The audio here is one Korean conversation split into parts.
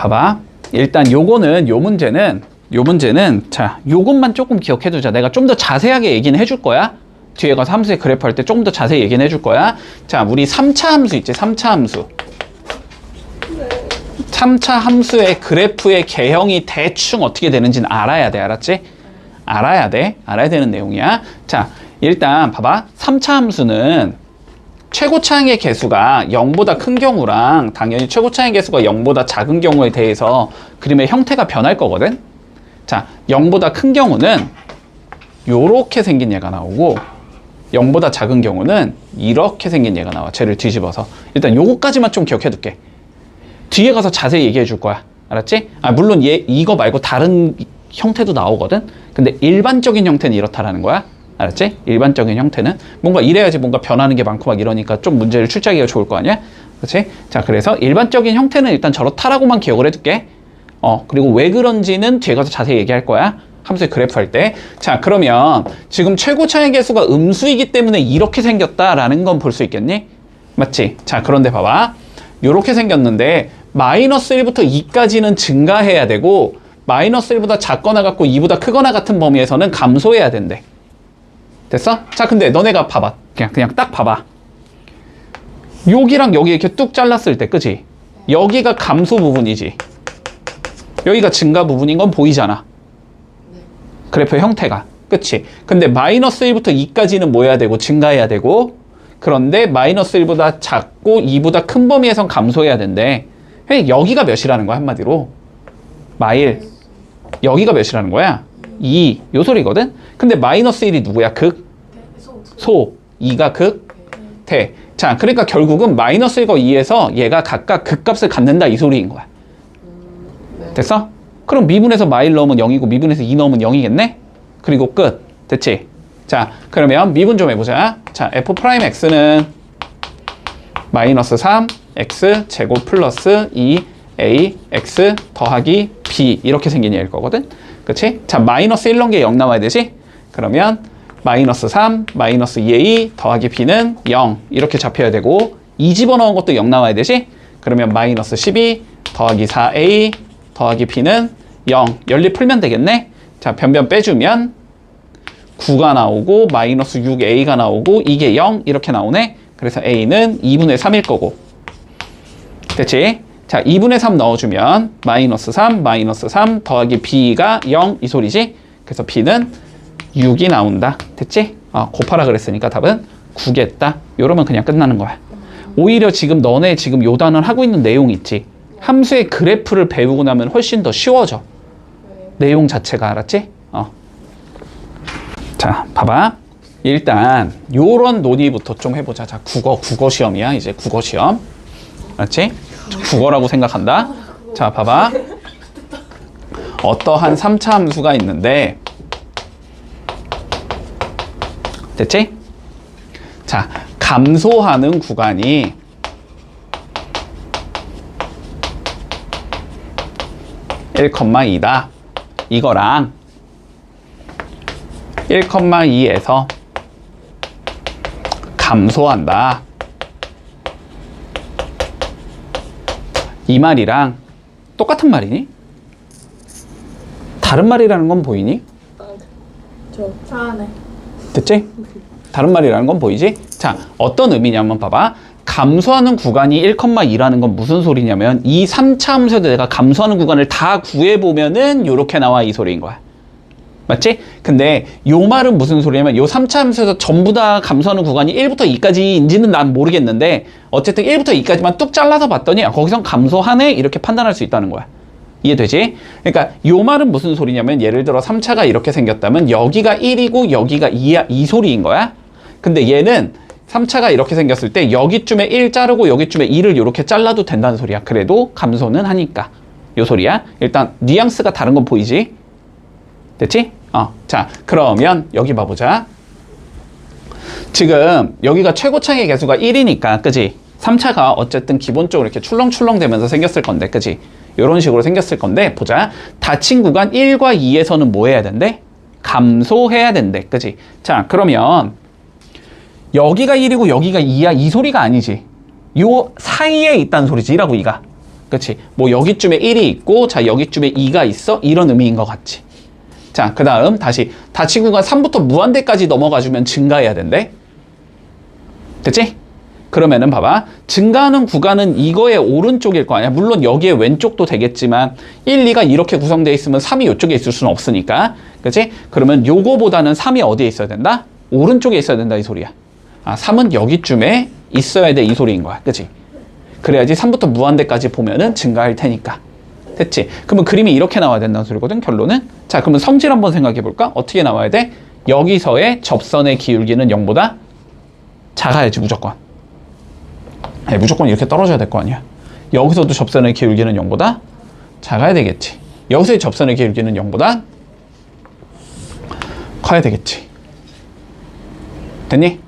봐봐. 일단 요거는 요 문제는 자, 요것만 조금 기억해 두자. 내가 좀 더 자세하게 얘기는 해줄 거야. 뒤에 가서 함수의 그래프 할 때 좀 더 자세히 얘기는 해줄 거야. 자, 우리 3차 함수 있지? 3차 함수. 3차 함수의 그래프의 개형이 대충 어떻게 되는지는 알아야 돼. 알았지? 알아야 돼. 알아야 되는 내용이야. 자, 일단 봐봐. 3차 함수는 최고차항의 개수가 0보다 큰 경우랑 당연히 최고차항의 개수가 0보다 작은 경우에 대해서 그림의 형태가 변할 거거든. 자, 0보다 큰 경우는 요렇게 생긴 얘가 나오고 0보다 작은 경우는 이렇게 생긴 얘가 나와. 쟤를 뒤집어서. 일단 요거까지만 좀 기억해 둘게. 뒤에 가서 자세히 얘기해 줄 거야. 알았지? 아, 물론 이거 말고 다른 형태도 나오거든. 근데 일반적인 형태는 이렇다라는 거야. 알았지? 일반적인 형태는 뭔가 이래야지 뭔가 변하는 게 많고 막 이러니까 좀 문제를 출제하기가 좋을 거 아니야? 그렇지? 자, 그래서 일반적인 형태는 일단 저렇다라고만 기억을 해둘게. 그리고 왜 그런지는 뒤에 가서 자세히 얘기할 거야. 함수의 그래프 할 때. 자, 그러면 지금 최고차의 개수가 음수이기 때문에 이렇게 생겼다라는 건 볼 수 있겠니? 맞지? 자, 그런데 봐봐. 이렇게 생겼는데 마이너스 1부터 2까지는 증가해야 되고 마이너스 1보다 작거나 같고 2보다 크거나 같은 범위에서는 감소해야 된대. 됐어? 자, 근데 너네가 봐봐. 그냥 딱 봐봐. 여기랑 여기 이렇게 뚝 잘랐을 때, 그지? 여기가 감소 부분이지. 여기가 증가 부분인 건 보이잖아. 그래프의 형태가. 그치? 근데 마이너스 1부터 2까지는 뭐 해야 되고 증가해야 되고 그런데 마이너스 1보다 작고 2보다 큰 범위에선 감소해야 된대. 여기가 몇이라는 거야, 한마디로. 마일. 여기가 몇이라는 거야? 2. 요 소리거든? 근데 마이너스 1이 누구야? 극? 소. 2가 극? 대. 자, 그러니까 결국은 마이너스 1과 2에서 얘가 각각 극값을 갖는다 이 소리인 거야. 됐어? 그럼 미분에서 마일 넣으면 0이고 미분에서 2 넣으면 0이겠네? 그리고 끝. 됐지? 자, 그러면 미분 좀 해보자. 자, f'x는 마이너스 3 x 제곱 플러스 2 a x 더하기 b 이렇게 생긴 얘일 거거든? 그치? 자, 마이너스 1 넣은 게 0 나와야 되지? 그러면 마이너스 3 마이너스 2a 더하기 b는 0 이렇게 잡혀야 되고 2 집어넣은 것도 0 나와야 되지? 그러면 마이너스 12 더하기 4a 더하기 b는 0 연립 풀면 되겠네? 자, 변변 빼주면 9가 나오고 마이너스 6a가 나오고 이게 0 이렇게 나오네. 그래서 a는 2분의 3일 거고. 됐지? 자, 2분의 3 넣어주면 마이너스 3 더하기 b가 0 이 소리지? 그래서 b는 6이 나온다. 됐지? 곱하라 그랬으니까 답은 9겠다. 요러면 그냥 끝나는 거야. 오히려 지금 너네 지금 요 단원 하고 있는 내용 있지? 함수의 그래프를 배우고 나면 훨씬 더 쉬워져. 내용 자체가. 알았지? 자, 봐봐. 일단 요런 논의부터 좀 해보자. 자, 국어 시험이야. 이제 국어 시험. 알았지? 국어라고 생각한다. 자, 봐봐. 어떠한 3차 함수가 있는데 됐지? 자, 감소하는 구간이 (1,2다) 이거랑 1,2에서 감소한다. 이 말이랑 똑같은 말이니? 다른 말이라는 건 보이니? 네. 됐지? 다른 말이라는 건 보이지? 자, 어떤 의미냐면 봐봐. 감소하는 구간이 1,2라는 건 무슨 소리냐면 이 3차 함수에서 내가 감소하는 구간을 다 구해보면은 요렇게 나와 이 소리인 거야. 맞지? 근데 요 말은 무슨 소리냐면 요 3차 함수에서 전부 다 감소하는 구간이 1부터 2까지인지는 난 모르겠는데 어쨌든 1부터 2까지만 뚝 잘라서 봤더니 거기선 감소하네 이렇게 판단할 수 있다는 거야. 이해되지? 그러니까 요 말은 무슨 소리냐면 예를 들어 3차가 이렇게 생겼다면 여기가 1이고 여기가 2야 이 소리인 거야. 근데 얘는 3차가 이렇게 생겼을 때 여기쯤에 1 자르고 여기쯤에 2를 이렇게 잘라도 된다는 소리야. 그래도 감소는 하니까 요 소리야. 일단 뉘앙스가 다른 건 보이지? 됐지? 자, 그러면 여기 봐보자. 지금 여기가 최고차의 개수가 1이니까 그지? 3차가 어쨌든 기본적으로 이렇게 출렁출렁 되면서 생겼을 건데 그지? 이런 식으로 생겼을 건데 보자. 닫힌 구간 1과 2에서는 뭐 해야 된대? 감소해야 된대. 그지? 자, 그러면 여기가 1이고 여기가 2야 이 소리가 아니지. 요 사이에 있다는 소리지 1하고 2가. 그치? 뭐 여기쯤에 1이 있고 자 여기쯤에 2가 있어? 이런 의미인 것 같지? 자, 그 다음 다시 닫힌 구간 3부터 무한대까지 넘어가주면 증가해야 된대. 됐지? 그러면은 봐봐. 증가하는 구간은 이거의 오른쪽일 거 아니야. 물론 여기에 왼쪽도 되겠지만 1, 2가 이렇게 구성되어 있으면 3이 이쪽에 있을 수는 없으니까. 그치? 그러면 요거보다는 3이 어디에 있어야 된다? 오른쪽에 있어야 된다 이 소리야. 아, 3은 여기쯤에 있어야 돼 이 소리인 거야. 그치? 그래야지 3부터 무한대까지 보면은 증가할 테니까. 됐지? 그러면 그림이 이렇게 나와야 된다는 소리거든, 결론은. 자, 그러면 성질 한번 생각해 볼까? 어떻게 나와야 돼? 여기서의 접선의 기울기는 0보다 작아야지, 무조건. 아니, 무조건 이렇게 떨어져야 될 거 아니야. 여기서도 접선의 기울기는 0보다 작아야 되겠지. 여기서의 접선의 기울기는 0보다 커야 되겠지. 됐니?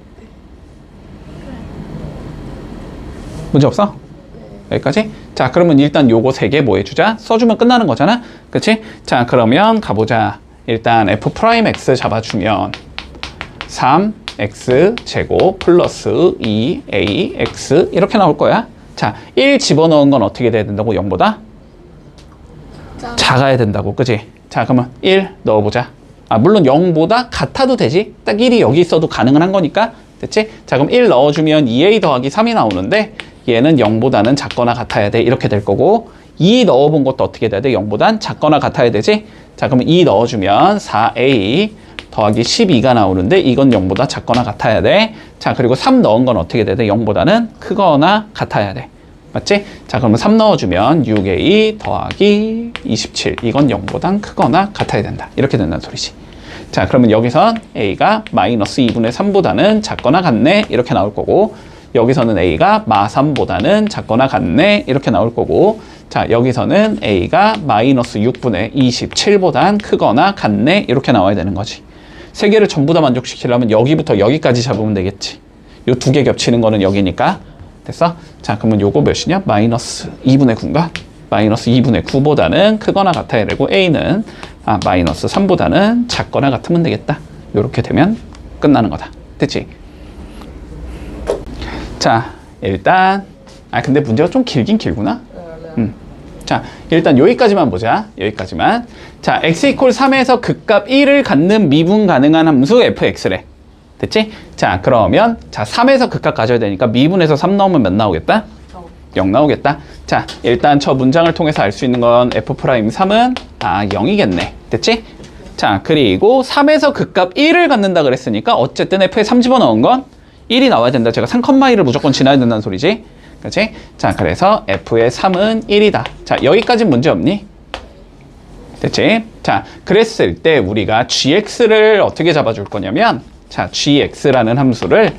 문제 없어? 여기까지? 자, 그러면 일단 요거 3개 뭐 해주자? 써주면 끝나는 거잖아? 그치? 자, 그러면 가보자. 일단 f'x 잡아주면 3x제곱 플러스 2ax 이렇게 나올 거야. 자, 1 집어넣은 건 어떻게 돼야 된다고? 0보다? 작아야 된다고. 그치? 자, 그러면 1 넣어보자. 아, 물론 0보다 같아도 되지. 딱 1이 여기 있어도 가능은 한 거니까. 됐지? 자, 그럼 1 넣어주면 2a 더하기 3이 나오는데 얘는 0보다는 작거나 같아야 돼. 이렇게 될 거고 2 넣어본 것도 어떻게 돼야 돼? 0보단 작거나 같아야 되지? 자, 그러면 2 넣어주면 4a 더하기 12가 나오는데 이건 0보다 작거나 같아야 돼. 자, 그리고 3 넣은 건 어떻게 돼야 돼? 0보다는 크거나 같아야 돼. 맞지? 자, 그러면 3 넣어주면 6a 더하기 27 이건 0보단 크거나 같아야 된다. 이렇게 된다는 소리지. 자, 그러면 여기선 a가 마이너스 2분의 3보다는 작거나 같네. 이렇게 나올 거고 여기서는 a가 마3보다는 작거나 같네. 이렇게 나올 거고 자, 여기서는 a가 마이너스 6분의 27보단 크거나 같네. 이렇게 나와야 되는 거지. 세 개를 전부 다 만족시키려면 여기부터 여기까지 잡으면 되겠지. 요 2개 겹치는 거는 여기니까. 됐어? 자, 그러면 요거 몇이냐? 마이너스 2분의 9인가? 마이너스 2분의 9보다는 크거나 같아야 되고 a는 마이너스 3보다는 작거나 같으면 되겠다. 요렇게 되면 끝나는 거다. 됐지? 자, 일단 근데 문제가 좀 길긴 길구나. 자, 일단 여기까지만 보자. 여기까지만. 자, x 이퀄 3에서 극값 1을 갖는 미분 가능한 함수 fx래. 됐지? 자, 그러면 자 3에서 극값 가져야 되니까 미분에서 3 넣으면 몇 나오겠다? 0 나오겠다. 자, 일단 저 문장을 통해서 알 수 있는 건 f'3은 0이겠네. 됐지? 자, 그리고 3에서 극값 1을 갖는다 그랬으니까 어쨌든 f에 3 집어넣은 건 1이 나와야 된다. 제가 3,1을 무조건 지나야 된다는 소리지. 그렇지? 자, 그래서 f의 3은 1이다. 자, 여기까지는 문제 없니? 됐지? 자, 그랬을 때 우리가 gx를 어떻게 잡아줄 거냐면 자, gx라는 함수를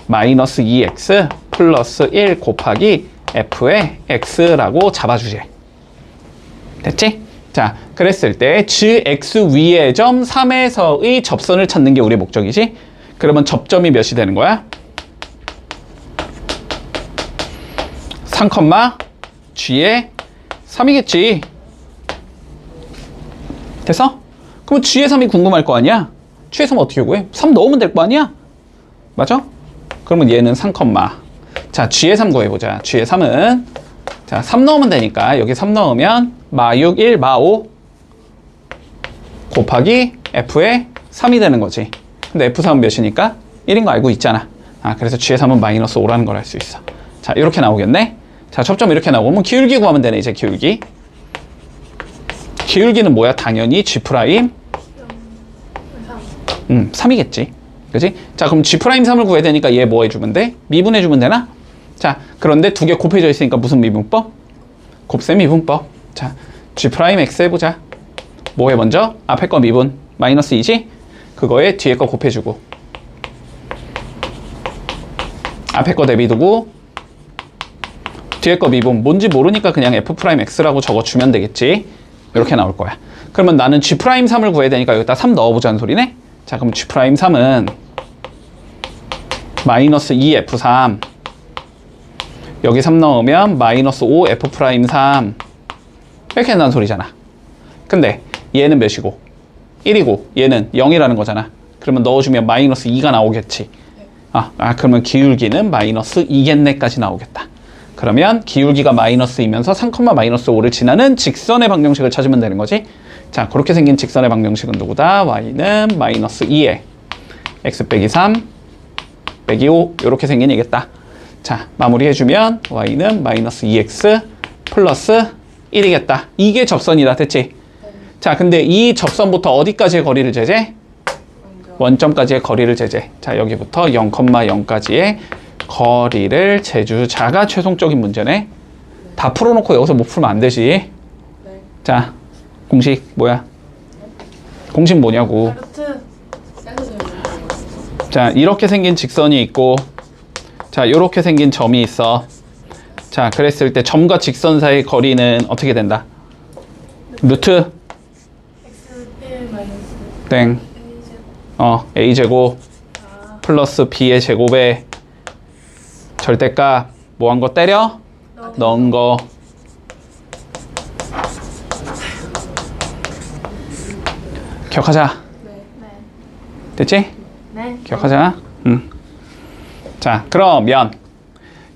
마이너스 2x 플러스 1 곱하기 f의 x라고 잡아주지. 됐지? 자, 그랬을 때 gx 위의 점 3에서의 접선을 찾는 게 우리 목적이지? 그러면 접점이 몇이 되는 거야? 3, g의 3이겠지. 됐어? 그럼 g의 3이 궁금할 거 아니야? g의 3 어떻게 구해? 3 넣으면 될 거 아니야? 맞아? 그러면 얘는 3, 자, g의 3 구해보자. g의 3은 자, 3 넣으면 되니까 여기 3 넣으면 마6, 1, 마5 곱하기 f의 3이 되는 거지. 근데 f3은 몇이니까? 1인 거 알고 있잖아. 그래서 g의 3은 마이너스 5라는 걸 알 수 있어. 자, 이렇게 나오겠네? 자, 접점 이렇게 나오면 기울기 구하면 되네, 이제 기울기. 기울기는 뭐야? 당연히 g'. 3이겠지. 그지? 자, 그럼 g'3을 구해야 되니까 얘 뭐 해주면 돼? 미분해주면 되나? 자, 그런데 2개 곱해져 있으니까 무슨 미분법? 곱셈 미분법. 자, g'x 해보자. 뭐 해 먼저? 앞에 거 미분. 마이너스 2지? 그거에 뒤에 거 곱해주고. 앞에 거 대비 두고 뒤에 거 미분. 뭔지 모르니까 그냥 f'x라고 적어주면 되겠지. 이렇게 나올 거야. 그러면 나는 g'3을 구해야 되니까 여기다 3 넣어보자는 소리네? 자, 그럼 g'3은 마이너스 2f3 여기 3 넣으면 마이너스 5f'3 이렇게 된다는 소리잖아. 근데 얘는 몇이고? 1이고 얘는 0이라는 거잖아. 그러면 넣어주면 마이너스 2가 나오겠지. 그러면 기울기는 마이너스 2겠네까지 나오겠다. 그러면 기울기가 마이너스이면서 3,-5를 지나는 직선의 방정식을 찾으면 되는 거지. 자, 그렇게 생긴 직선의 방정식은 누구다? y는 마이너스 2에 x 빼기 3 빼기 5 이렇게 생긴 얘겠다. 자, 마무리해주면 y는 마이너스 2x 플러스 1이겠다. 이게 접선이다. 됐지? 자, 근데 이 접선부터 어디까지의 거리를 재재? 원점까지의 거리를 재재. 자, 여기부터 0,0까지의 거리를 재주자가 최종적인 문제네. 다 풀어놓고 여기서 못 풀면 안 되지. 자, 공식 뭐야? 공식 뭐냐고. 자, 이렇게 생긴 직선이 있고, 자, 이렇게 생긴 점이 있어. 자, 그랬을 때 점과 직선 사이의 거리는 어떻게 된다? 루트 땡 a제곱 플러스 b의 제곱에 절대값 뭐 한 거 때려? 넣은 거. 기억하자. 됐지? 네. 기억하자. 자, 그러면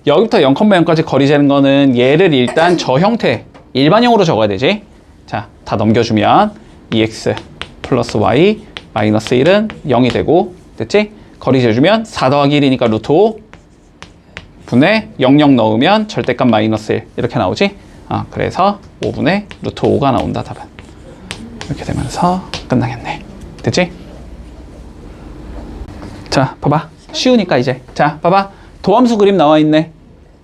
여기부터 0,0까지 거리 재는 거는 얘를 일단 저 형태 일반형으로 적어야 되지. 자, 다 넘겨주면 2x 플러스 y 마이너스 1은 0이 되고, 됐지? 거리 재주면 4 더하기 1이니까 루트 5 분의 00 넣으면 절대값 마이너스 1 이렇게 나오지. 그래서 5분의 루트 5가 나온다. 답은 이렇게 되면서 끝나겠네. 됐지? 자, 봐봐. 쉬우니까 이제. 자, 봐봐. 도함수 그림 나와 있네.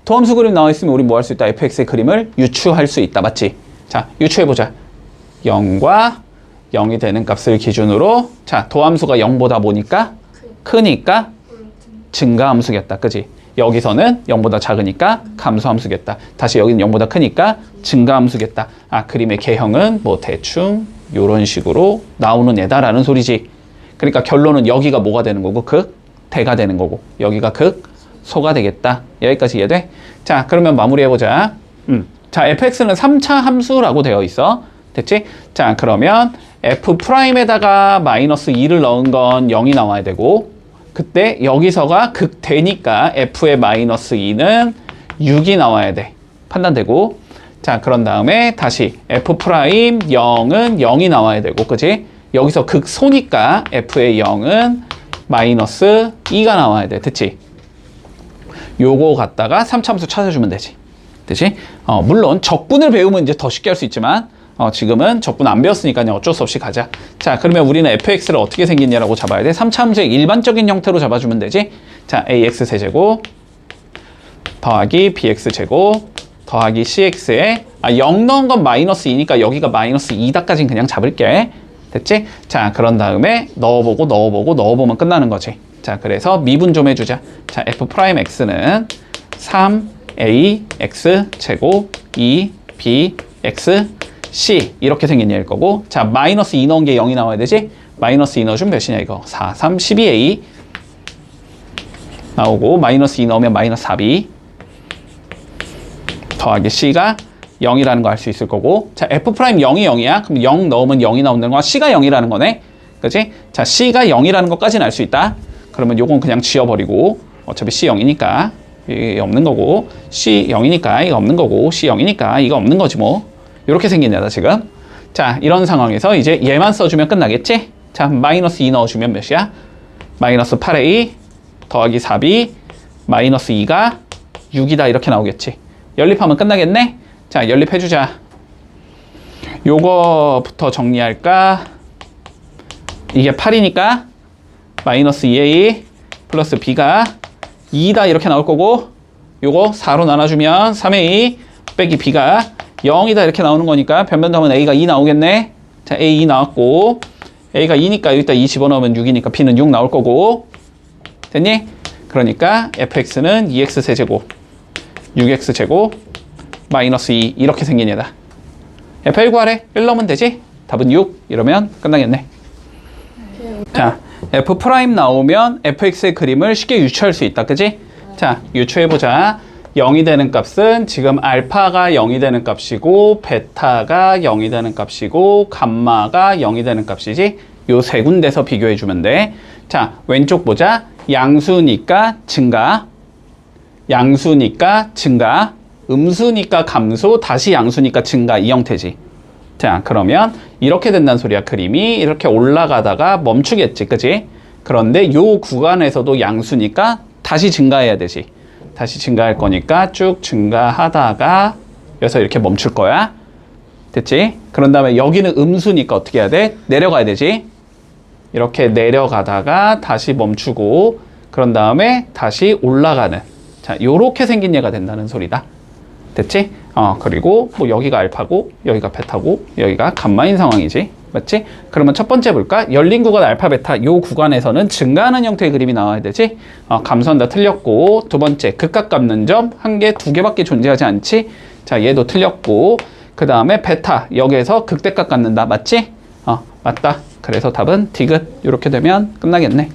도함수 그림 나와 있으면 우리 뭐 할 수 있다? fx의 그림을 유추할 수 있다. 맞지? 자, 유추해보자. 0과 0이 되는 값을 기준으로, 자, 도함수가 0보다 뭐니까? 크니까 증가함수겠다. 그지? 여기서는 0보다 작으니까 감소함수겠다. 다시 여기는 0보다 크니까 증가함수겠다. 그림의 개형은 뭐 대충 요런 식으로 나오는 애다라는 소리지. 그러니까 결론은 여기가 뭐가 되는 거고, 극대가 되는 거고, 여기가 극소가 되겠다. 여기까지 이해돼? 자, 그러면 마무리해보자. 자, fx는 3차 함수라고 되어 있어. 됐지? 자, 그러면 f'에다가 마이너스 2를 넣은 건 0이 나와야 되고, 그때 여기서가 극대니까 f의 마이너스 2는 6이 나와야 돼. 판단되고. 자, 그런 다음에 다시 f' 0은 0이 나와야 되고, 그치? 여기서 극소니까 f의 0은 마이너스 2가 나와야 돼. 됐지? 요거 갖다가 3차 함수 찾아주면 되지. 되지? 물론 적분을 배우면 이제 더 쉽게 할 수 있지만, 지금은 적분 안 배웠으니까 그냥 어쩔 수 없이 가자. 자, 그러면 우리는 fx를 어떻게 생겼냐라고 잡아야 돼? 3차 함수의 일반적인 형태로 잡아주면 되지. 자, ax 세제곱 더하기 bx 제곱 더하기 cx에 0 넣은 건 마이너스 2니까 여기가 마이너스 2다까지는 그냥 잡을게. 됐지? 자, 그런 다음에 넣어보면 끝나는 거지. 자, 그래서 미분 좀 해주자. 자, f'x는 3ax 제곱 2bx c 이렇게 생긴 얘일 거고, 자, 마이너스 2 넣은 게 0이 나와야 되지? 마이너스 2 넣어주면 몇이냐 이거? 4, 3, 12a 나오고, 마이너스 2 넣으면 마이너스 4b 더하기 c가 0이라는 거 알 수 있을 거고, 자, f' 0이 0이야. 그럼 0 넣으면 0이 나온다는 거야. c가 0이라는 거네. 그치? 자, c가 0이라는 것까지는 알 수 있다. 그러면 요건 그냥 지워버리고, 어차피 c 0이니까 이게 없는 거고, c 0이니까 이거 없는 거고, c 0이니까 이거 없는 거지 뭐. 이렇게 생긴 애다 지금. 자, 이런 상황에서 이제 얘만 써주면 끝나겠지? 자, 마이너스 2 넣어주면 몇이야? 마이너스 8a 더하기 4b 마이너스 2가 6이다 이렇게 나오겠지. 연립하면 끝나겠네? 자, 연립해주자. 요거부터 정리할까? 이게 8이니까 마이너스 2a 플러스 b가 2다 이렇게 나올 거고, 요거 4로 나눠주면 3a 빼기 b가 0이다 이렇게 나오는 거니까 변변하면 a가 2 나오겠네. 자, a 2 나왔고, a가 2니까 여기다 2 집어넣으면 6이니까 b는 6 나올 거고. 됐니? 그러니까 fx는 2x 세제곱 6x 제곱 마이너스 2 이렇게 생긴 얘다. f1 구하래. 1 넣으면 되지? 답은 6 이러면 끝나겠네. 자, f' 나오면 fx의 그림을 쉽게 유추할 수 있다. 그지? 자, 유추해보자. 0이 되는 값은 지금 알파가 0이 되는 값이고, 베타가 0이 되는 값이고, 감마가 0이 되는 값이지. 요 세 군데서 비교해주면 돼. 자, 왼쪽 보자. 양수니까 증가, 양수니까 증가, 음수니까 감소, 다시 양수니까 증가 이 형태지. 자, 그러면 이렇게 된다는 소리야. 그림이 이렇게 올라가다가 멈추겠지, 그지? 그런데 요 구간에서도 양수니까 다시 증가해야 되지. 다시 증가할 거니까 쭉 증가하다가 여기서 이렇게 멈출 거야. 됐지? 그런 다음에 여기는 음수니까 어떻게 해야 돼? 내려가야 되지. 이렇게 내려가다가 다시 멈추고 그런 다음에 다시 올라가는, 자, 요렇게 생긴 얘가 된다는 소리다. 됐지? 그리고 뭐 여기가 알파고 여기가 베타고 여기가 감마인 상황이지. 맞지? 그러면 첫 번째 볼까? 열린 구간 알파 베타 요 구간에서는 증가하는 형태의 그림이 나와야 되지. 감소한다 틀렸고, 두 번째 극각 깎는 점 한 개, 두 개밖에 존재하지 않지. 자, 얘도 틀렸고, 그 다음에 베타 여기에서 극대각 갖는다. 맞지? 맞다. 그래서 답은 디귿. 이렇게 되면 끝나겠네.